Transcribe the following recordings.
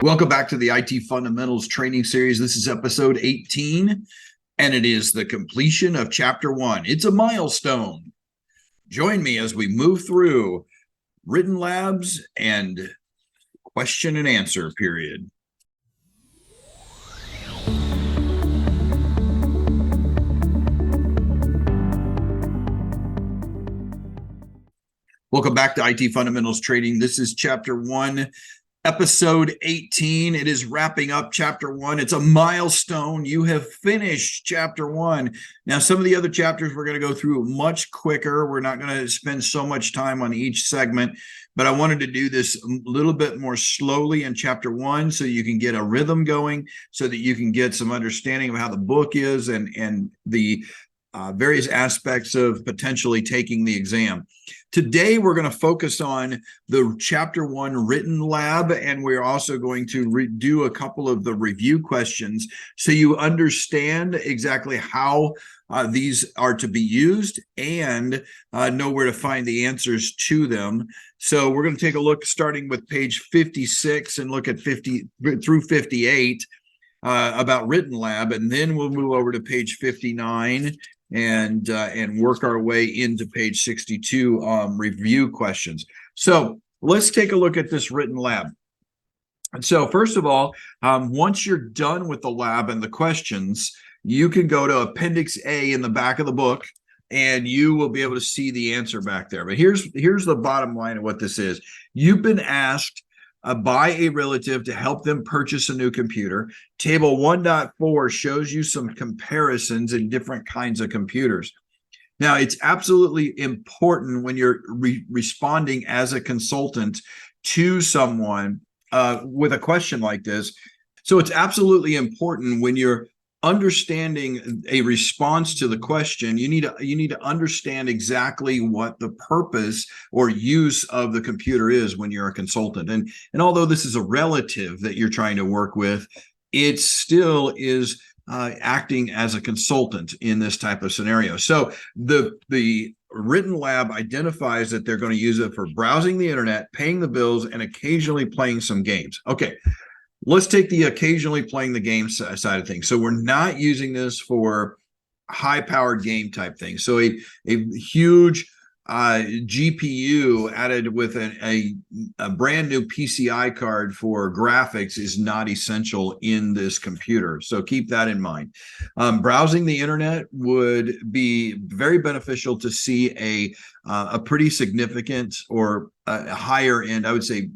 Welcome back to the IT Fundamentals Training Series. This is episode 18, and it is the completion of Chapter 1. It's a milestone. Join me as we move through written labs and question and answer period. Welcome back to IT Fundamentals Training. This is Chapter 1. Episode 18, it is wrapping up Chapter 1. It's a milestone. You have finished Chapter 1. Now, some of the other chapters we're going to go through much quicker. We're not going to spend so much time on each segment, but I wanted to do this a little bit more slowly in Chapter 1 so you can get a rhythm going, so that you can get some understanding of how the book is and the various aspects of potentially taking the exam. Today, we're going to focus on the Chapter 1 written lab, and we're also going to do a couple of the review questions so you understand exactly how these are to be used and know where to find the answers to them. So we're going to take a look starting with page 56 and look at 50 through 58 about written lab, and then we'll move over to page 59 and work our way into page 62 review questions. So let's take a look at this written lab. And so first of all, once you're done with the lab and the questions, you can go to Appendix A in the back of the book, and you will be able to see the answer back there. But here's the bottom line of what this is. You've been asked by a relative to help them purchase a new computer. Table 1.4 shows you some comparisons in different kinds of computers. Now, it's absolutely important when you're responding as a consultant to someone with a question like this. So it's absolutely important when you're understanding a response to the question, you need to understand exactly what the purpose or use of the computer is when you're a consultant. And although this is a relative that you're trying to work with, it still is acting as a consultant in this type of scenario. So the written lab identifies that they're going to use it for browsing the internet, paying the bills, and occasionally playing some games. Okay. Let's take the occasionally playing the game side of things. So we're not using this for high-powered game type things. So a huge GPU added with a brand new PCI card for graphics is not essential in this computer. So keep that in mind. Browsing the internet would be very beneficial to see a pretty significant or a higher end, I would say,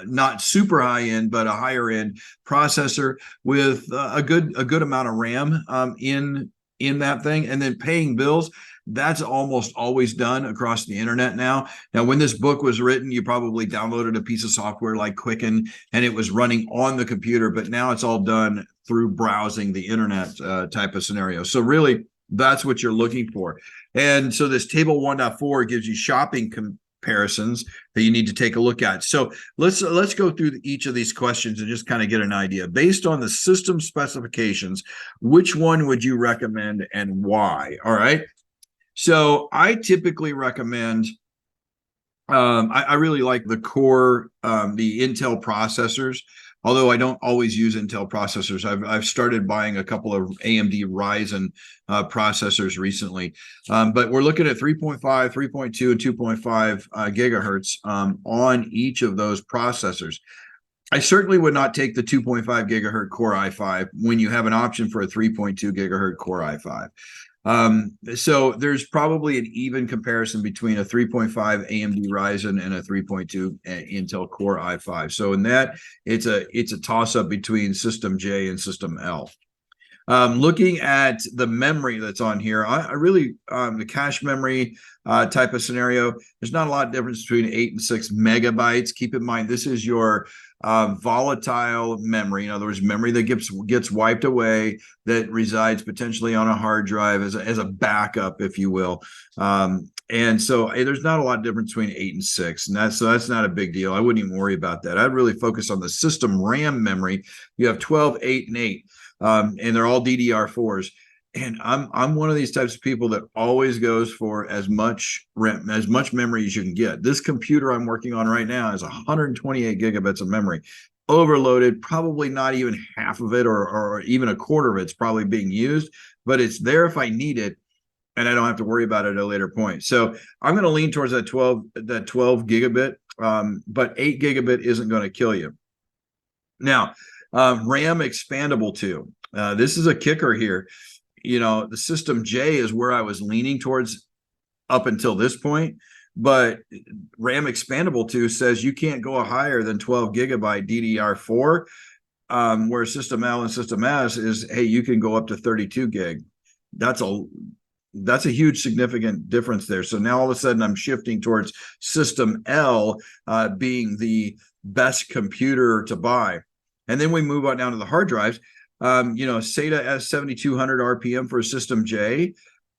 not super high end, but a higher end processor with a good amount of RAM in that thing. And then paying bills, that's almost always done across the internet now. Now, when this book was written, you probably downloaded a piece of software like Quicken and it was running on the computer, but now it's all done through browsing the internet type of scenario. So really, that's what you're looking for. And so this table 1.4 gives you shopping comparisons that you need to take a look at. So let's go through each of these questions and just kind of get an idea. Based on the system specifications, which one would you recommend and why? All right. So I typically recommend, I really like the core, the Intel processors. Although I don't always use Intel processors, I've started buying a couple of AMD Ryzen processors recently. But we're looking at 3.5, 3.2, and 2.5 gigahertz on each of those processors. I certainly would not take the 2.5 gigahertz Core i5 when you have an option for a 3.2 gigahertz Core i5. So there's probably an even comparison between a 3.5 AMD Ryzen and a 3.2 Intel Core i5. So in that, it's a toss up between System J and System L. Looking at the memory that's on here, I really, the cache memory type of scenario, there's not a lot of difference between 8 and 6 megabytes. Keep in mind, this is your volatile memory. In other words, memory that gets wiped away, that resides potentially on a hard drive as a backup, if you will. And so there's not a lot of difference between 8 and 6, and that's not a big deal. I wouldn't even worry about that. I'd really focus on the system RAM memory. You have 12, 8, and 8. And they're all DDR4s. And I'm one of these types of people that always goes for as much memory as you can get. This computer I'm working on right now has 128 gigabits of memory. overloaded, probably not even half of it or even a quarter of it's probably being used, but it's there if I need it, and I don't have to worry about it at a later point. So I'm going to lean towards that 12 gigabit, but 8 gigabit isn't going to kill you. Now, RAM expandable too. This is a kicker here. The System J is where I was leaning towards up until this point, but RAM expandable 2 says you can't go higher than 12 gigabyte DDR4, where System L and System S is, hey, you can go up to 32 gig. That's a huge significant difference there. So now all of a sudden I'm shifting towards System L being the best computer to buy. And then we move on down to the hard drives. SATA S7200 RPM for System J.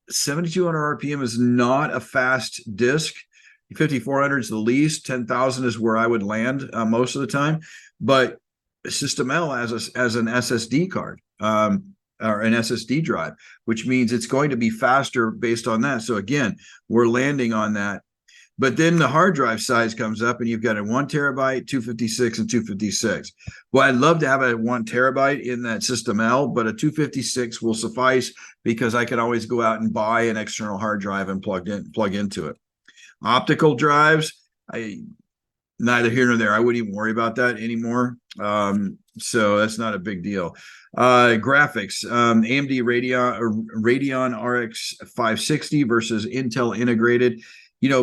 7200 RPM is not a fast disk. 5400 is the least. 10,000 is where I would land most of the time. But System L as an SSD card or an SSD drive, which means it's going to be faster based on that. So again, we're landing on that. But then the hard drive size comes up and you've got a 1 terabyte, 256, and 256. Well, I'd love to have a 1 terabyte in that System L, but a 256 will suffice because I can always go out and buy an external hard drive and plug into it. Optical drives, neither here nor there. I wouldn't even worry about that anymore. So that's not a big deal. Graphics, AMD Radeon RX 560 versus Intel integrated.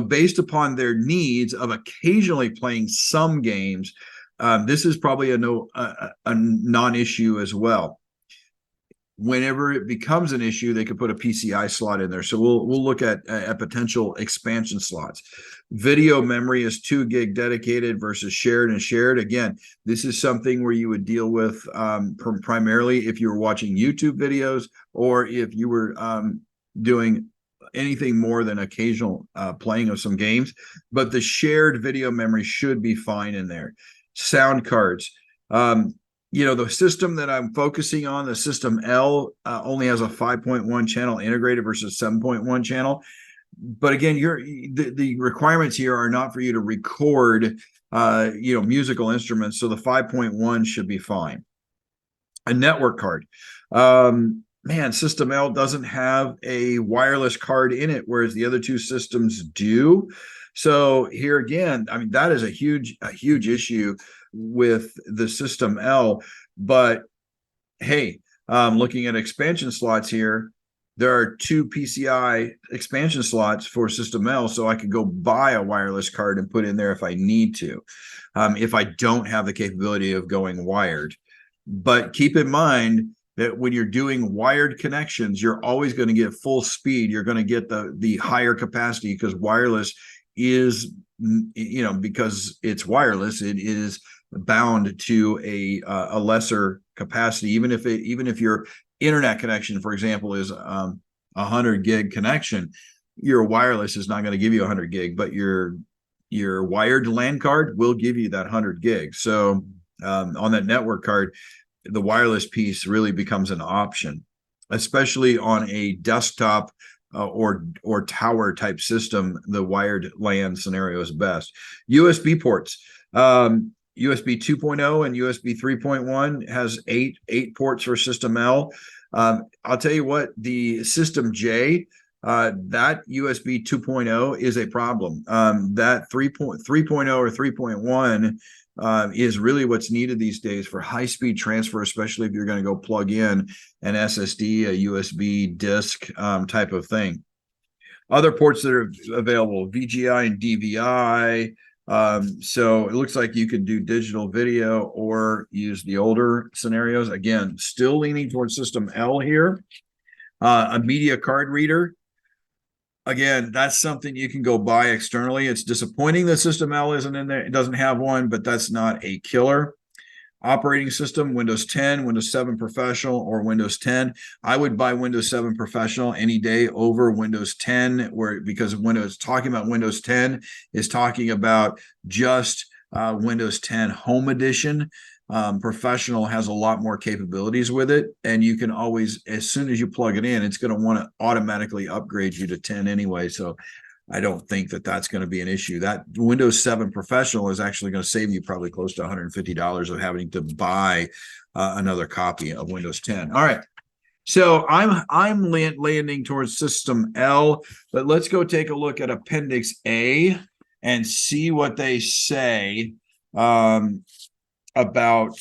Based upon their needs of occasionally playing some games, this is probably a non-issue as well. Whenever it becomes an issue, they could put a PCI slot in there. So we'll look at potential expansion slots. Video memory is 2 gig dedicated versus shared and shared. Again, this is something where you would deal with primarily if you were watching YouTube videos or if you were doing anything more than occasional playing of some games, but the shared video memory should be fine in there. Sound cards. The system that I'm focusing on, the System L, only has a 5.1 channel integrated versus 7.1 channel. But again, the requirements here are not for you to record, musical instruments. So the 5.1 should be fine. A network card. System L doesn't have a wireless card in it, whereas the other two systems do. So here again, that is a huge issue with the System L. But hey, looking at expansion slots here, there are 2 PCI expansion slots for System L, so I could go buy a wireless card and put in there if I need to, if I don't have the capability of going wired. But keep in mind that when you're doing wired connections, you're always going to get full speed. You're going to get the higher capacity because wireless is, because it's wireless, it is bound to a lesser capacity. Even if your internet connection, for example, is 100 gig connection, your wireless is not going to give you 100 gig, but your wired LAN card will give you that 100 gig. So on that network card, the wireless piece really becomes an option, especially on a desktop or tower type system. The wired LAN scenario is best. USB ports, USB 2.0 and USB 3.1 has eight ports for System L. I'll tell you what, the System J, that USB 2.0 is a problem. That 3.0 or 3.1 is really what's needed these days for high-speed transfer, especially if you're going to go plug in an SSD, a USB disk type of thing. Other ports that are available, VGI and DVI. So it looks like you can do digital video or use the older scenarios. Again, still leaning towards System L here. A media card reader. Again, that's something you can go buy externally. It's disappointing that System L isn't in there. It doesn't have one, but that's not a killer. Operating system, Windows 10, Windows 7 Professional, or Windows 10. I would buy Windows 7 Professional any day over Windows 10, because talking about Windows 10 is talking about just Windows 10 Home Edition. Professional has a lot more capabilities with it, and you can always, as soon as you plug it in, it's going to want to automatically upgrade you to 10 anyway. So I don't think that that's going to be an issue. That Windows 7 Professional is actually going to save you probably close to $150 of having to buy another copy of Windows 10. All right. So I'm landing towards System L, but let's go take a look at Appendix A and see what they say about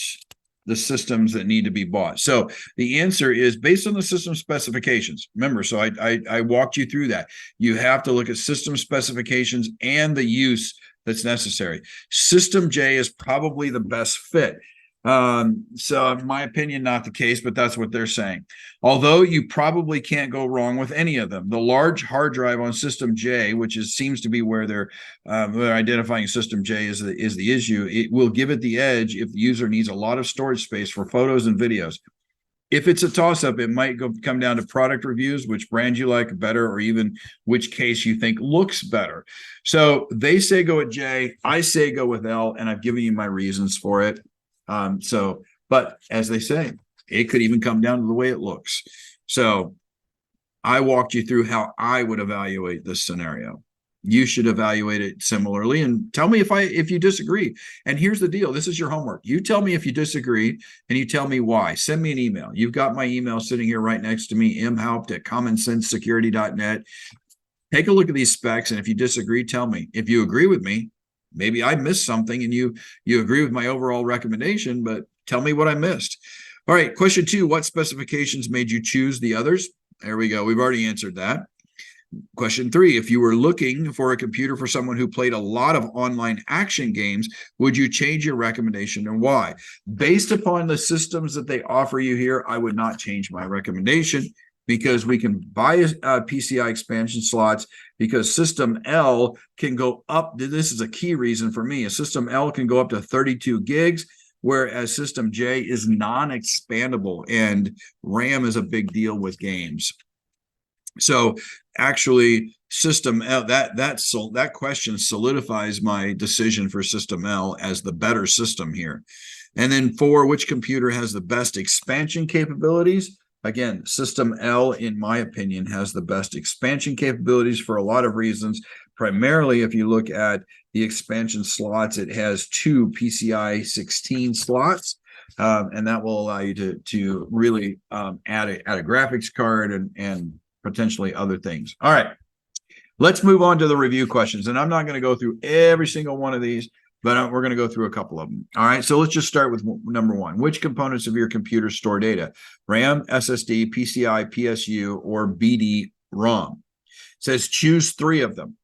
the systems that need to be bought. So the answer is based on the system specifications. Remember, so I walked you through that. You have to look at system specifications and the use that's necessary. System J is probably the best fit. So in my opinion, not the case, but that's what they're saying. Although you probably can't go wrong with any of them. The large hard drive on System J, which seems to be where they're identifying System J is the issue. It will give it the edge if the user needs a lot of storage space for photos and videos. If it's a toss-up, it might come down to product reviews, which brand you like better, or even which case you think looks better. So they say go with J, I say go with L, and I've given you my reasons for it. But as they say, it could even come down to the way it looks. So I walked you through how I would evaluate this scenario. You should evaluate it similarly and tell me if you disagree. And here's the deal. This is your homework. You tell me if you disagree and you tell me why. Send me an email. You've got my email sitting here right next to me, mhaupt@commonsensesecurity.net. Take a look at these specs. And if you disagree, tell me. If you agree with me, maybe I missed something and you agree with my overall recommendation, but tell me what I missed. All right, question 2, what specifications made you choose the others? There we go. We've already answered that. Question 3, if you were looking for a computer for someone who played a lot of online action games, would you change your recommendation and why? Based upon the systems that they offer you here, I would not change my recommendation, because we can buy PCI expansion slots, because System L can go up. This is a key reason for me. A System L can go up to 32 gigs, whereas System J is non-expandable, and RAM is a big deal with games. So actually, System L, that question solidifies my decision for System L as the better system here. And then 4, which computer has the best expansion capabilities? Again, System L, in my opinion, has the best expansion capabilities for a lot of reasons. Primarily, if you look at the expansion slots, it has 2 PCI 16 slots, and that will allow you to really add a graphics card and potentially other things. All right, let's move on to the review questions. And I'm not going to go through every single one of these, but we're going to go through a couple of them. All right, so let's just start with number 1. Which components of your computer store data? RAM, SSD, PCI, PSU, or BD-ROM? It says choose 3 of them.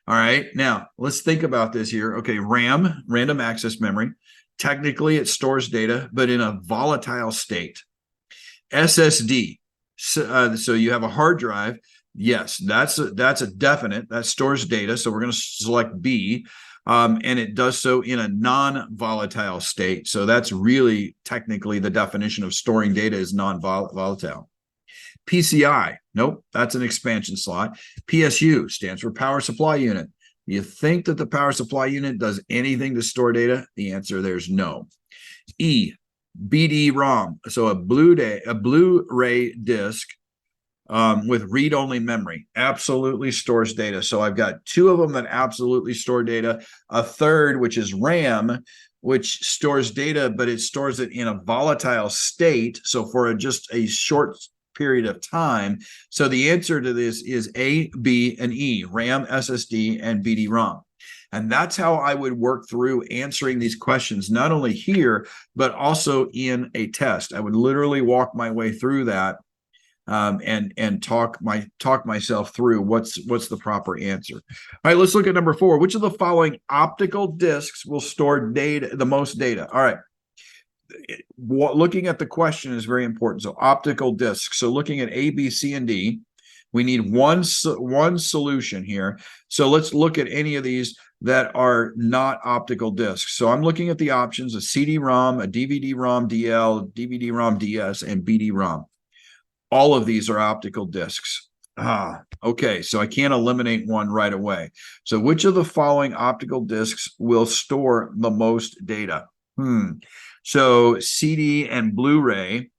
All right, now let's think about this here. Okay, RAM, random access memory. Technically, it stores data, but in a volatile state. SSD, so you have a hard drive. Yes, that's a definite. That stores data, so we're going to select B. And it does so in a non-volatile state. So that's really technically the definition of storing data is non-volatile. PCI, nope, that's an expansion slot. PSU stands for power supply unit. You think that the power supply unit does anything to store data? The answer there's no. E, BD-ROM, so a Blu-ray disc with read-only memory, absolutely stores data. So I've got 2 of them that absolutely store data. A third, which is RAM, which stores data, but it stores it in a volatile state, so for just a short period of time. So the answer to this is A, B, and E, RAM, SSD, and BD-ROM. And that's how I would work through answering these questions, not only here, but also in a test. I would literally walk my way through that and talk myself through what's the proper answer. All right, let's look at number 4. Which of the following optical discs will store data, the most data? All right. Looking at the question is very important. So optical discs. So looking at A, B, C, and D, we need one solution here. So let's look at any of these that are not optical discs. So I'm looking at the options: a CD-ROM, a DVD-ROM DL, DVD-ROM DS, and BD-ROM. All of these are optical discs. Okay, so I can't eliminate one right away. So which of the following optical discs will store the most data? So CD and Blu-ray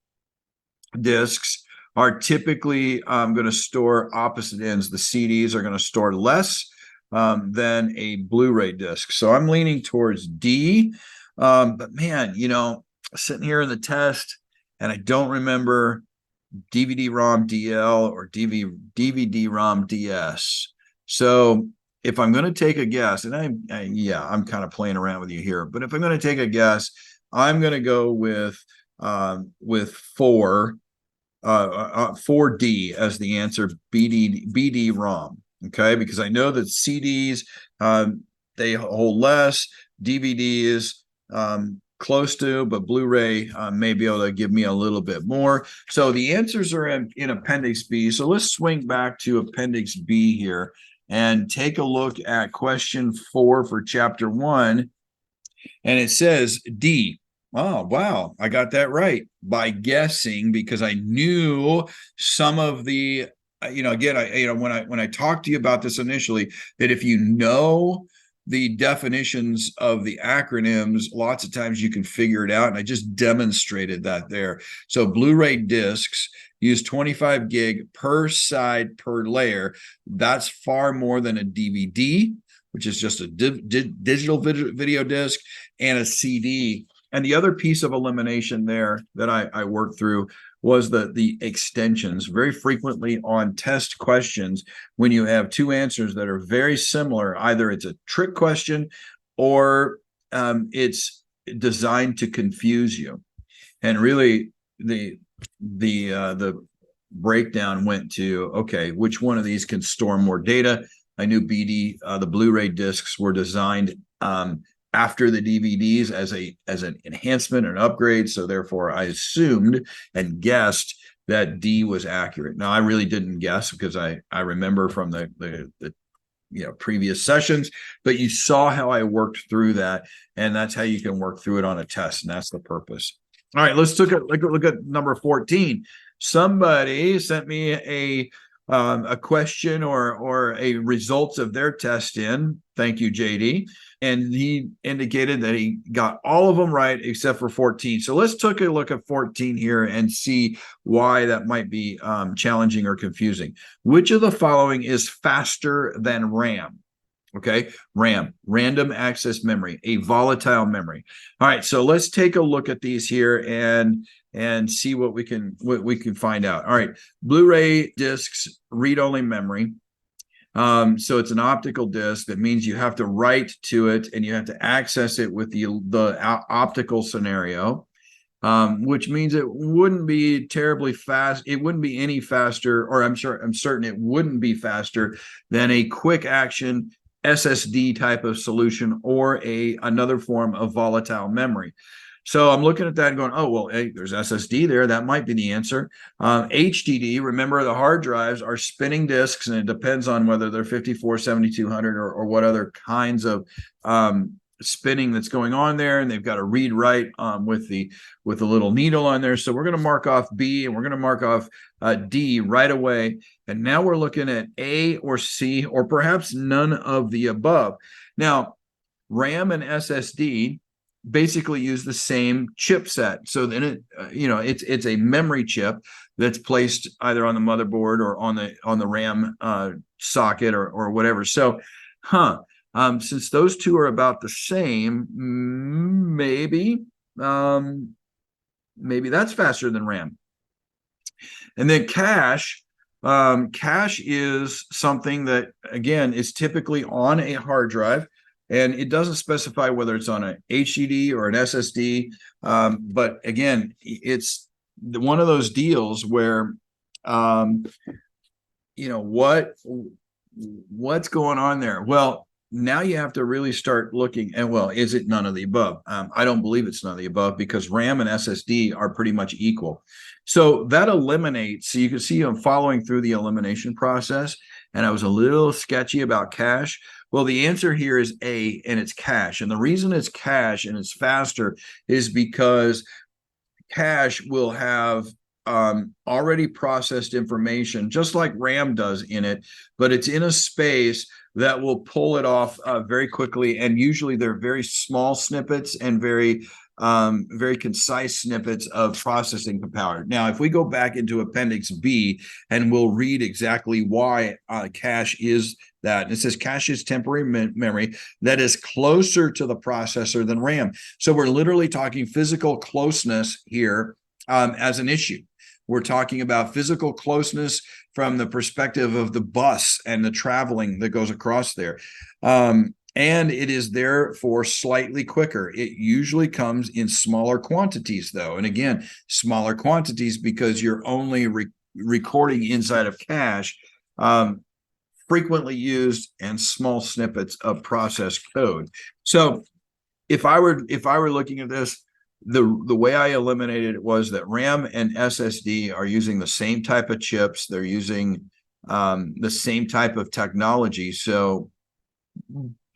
discs are typically going to store opposite ends. The CDs are going to store less than a Blu-ray disc. So I'm leaning towards D. But man, sitting here in the test, and I don't remember DVD-ROM DL or DVD-ROM DS. So if I'm going to take a guess, and I'm kind of playing around with you here, but if I'm going to take a guess, I'm going to go with 4D as the answer, BD-ROM. Okay, because I know that CDs they hold less, DVDs close to, but Blu-ray may be able to give me a little bit more. So the answers are in Appendix B. So let's swing back to Appendix B here and take a look at question 4 for chapter 1. And it says D. Oh, wow. I got that right by guessing, because I knew some of the, again, when I talked to you about this initially, that if you know the definitions of the acronyms, lots of times you can figure it out. And I just demonstrated that there. So Blu-ray discs use 25 gig per side per layer. That's far more than a DVD, which is just a digital video disc, and a CD. And the other piece of elimination there that I worked through was the extensions. Very frequently on test questions, when you have two answers that are very similar, either it's a trick question or it's designed to confuse you. And really, the breakdown went to, okay, which one of these can store more data? I knew the Blu-ray discs were designed after the DVDs as an enhancement and upgrade. So therefore, I assumed and guessed that D was accurate. Now, I really didn't guess, because I remember from the previous sessions, but you saw how I worked through that, and that's how you can work through it on a test, and that's the purpose. All right, let's look at number 14. Somebody sent me a question or a results of their test in. Thank you, JD. And he indicated that he got all of them right except for 14. So let's take a look at 14 here and see why that might be challenging or confusing. Which of the following is faster than RAM? Okay, RAM, random access memory, a volatile memory. All right, so let's take a look at these here and see what we can find out. All right, Blu-ray discs, read-only memory. So it's an optical disc. That means you have to write to it and you have to access it with the optical scenario, which means it wouldn't be terribly fast. It wouldn't be any faster, or I'm certain it wouldn't be faster than a quick action SSD type of solution or another form of volatile memory. So I'm looking at that and going, oh, well, hey, there's SSD there. That might be the answer. HDD, remember, the hard drives are spinning disks, and it depends on whether they're 54, 7200 or what other kinds of spinning that's going on there. And they've got a read write with the little needle on there. So we're going to mark off B, and we're going to mark off D right away. And now we're looking at A or C, or perhaps none of the above. Now, RAM and SSD basically use the same chipset. So then it's a memory chip that's placed either on the motherboard or on the RAM socket or whatever. So, since those two are about the same, maybe that's faster than RAM. And then cache. Cache is something that, again, is typically on a hard drive, and it doesn't specify whether it's on an HDD or an SSD. But again, it's one of those deals where, what's going on there? Well, now you have to really start looking at, well, is it none of the above? I don't believe it's none of the above, because RAM and SSD are pretty much equal. So that eliminates, so you can see I'm following through the elimination process, and I was a little sketchy about cache. Well, the answer here is A, and it's cache. And the reason it's cache and it's faster is because cache will have already processed information, just like RAM does in it, but it's in a space that will pull it off very quickly. And usually they're very small snippets and very very concise snippets of processing power. Now, if we go back into Appendix B, and we'll read exactly why cache is that. And it says cache is temporary memory that is closer to the processor than RAM. So we're literally talking physical closeness here as an issue. We're talking about physical closeness from the perspective of the bus and the traveling that goes across there. And it is therefore slightly quicker. It usually comes in smaller quantities, though. And again, smaller quantities because you're only recording inside of cache, frequently used and small snippets of process code. So if I were looking at this, the way I eliminated it was that RAM and SSD are using the same type of chips. They're using the same type of technology. So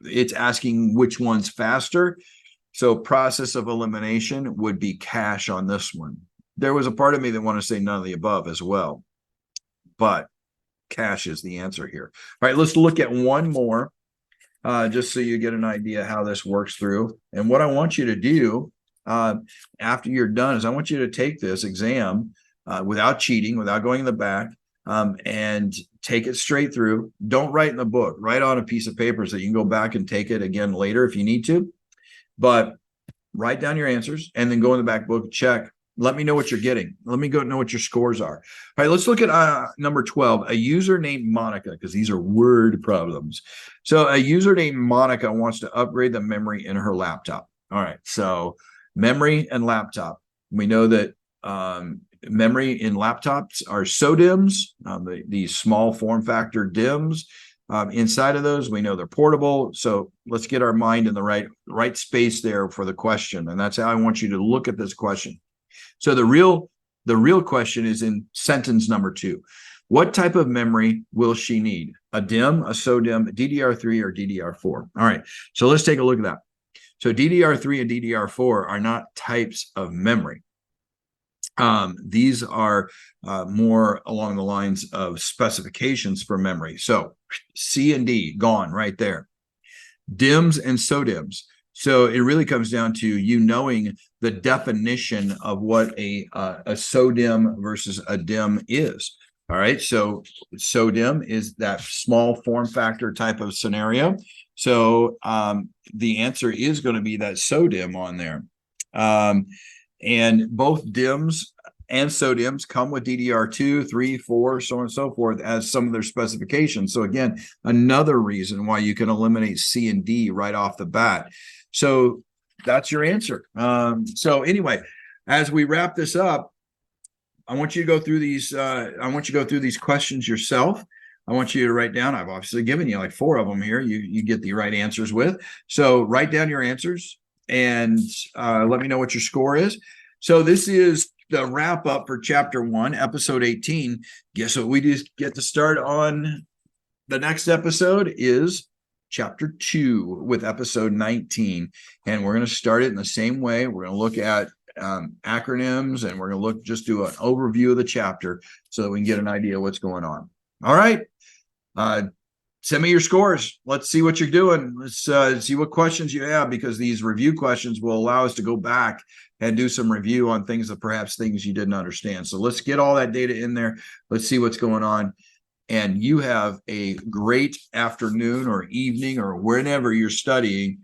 it's asking which one's faster. So process of elimination would be cache on this one. There was a part of me that wanted to say none of the above as well, but cache is the answer here. All right, let's look at one more, just so you get an idea how this works through. And what I want you to do after you're done is I want you to take this exam without cheating, without going in the back, and take it straight through. Don't write in the book. Write on a piece of paper so you can go back and take it again later if you need to. But write down your answers and then go in the back book, check. Let me know what you're getting. Let me go know what your scores are. All right, let's look at number 12, a user named Monica, because these are word problems. So a user named Monica wants to upgrade the memory in her laptop. All right, so memory and laptop. We know that memory in laptops are SODIMMs, these small form factor DIMMs. Inside of those, we know they're portable. So let's get our mind in the right space there for the question. And that's how I want you to look at this question. So the real question is in sentence number 2. What type of memory will she need? A DIMM, a SODIMM, a DDR3, or DDR4? All right, so let's take a look at that. So DDR3 and DDR4 are not types of memory. These are more along the lines of specifications for memory. So C and D, gone right there. DIMMs and SODIMMs. So it really comes down to you knowing the definition of what a SODIMM versus a DIMM is. All right, so SODIMM is that small form factor type of scenario. So the answer is going to be that SODIMM on there. And both DIMMs and SODIMMs come with DDR2, 3, 4, so on and so forth as some of their specifications. So again, another reason why you can eliminate C and D right off the bat. So that's your answer. So anyway, as we wrap this up, I want you to go through these. I want you to go through these questions yourself. I want you to write down. I've obviously given you like 4 of them here. You get the right answers with. So write down your answers and let me know what your score is. So this is the wrap up for chapter 1, episode 18. Guess what we just get to start on? The next episode is chapter 2 with episode 19. And we're going to start it in the same way. We're going to look at acronyms, and we're going to do an overview of the chapter so that we can get an idea of what's going on. All right. Send me your scores. Let's see what you're doing. Let's see what questions you have, because these review questions will allow us to go back and do some review on things you didn't understand. So let's get all that data in there. Let's see what's going on. And you have a great afternoon or evening or whenever you're studying,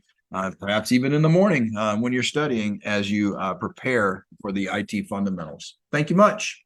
perhaps even in the morning when you're studying, as you prepare for the IT fundamentals. Thank you much.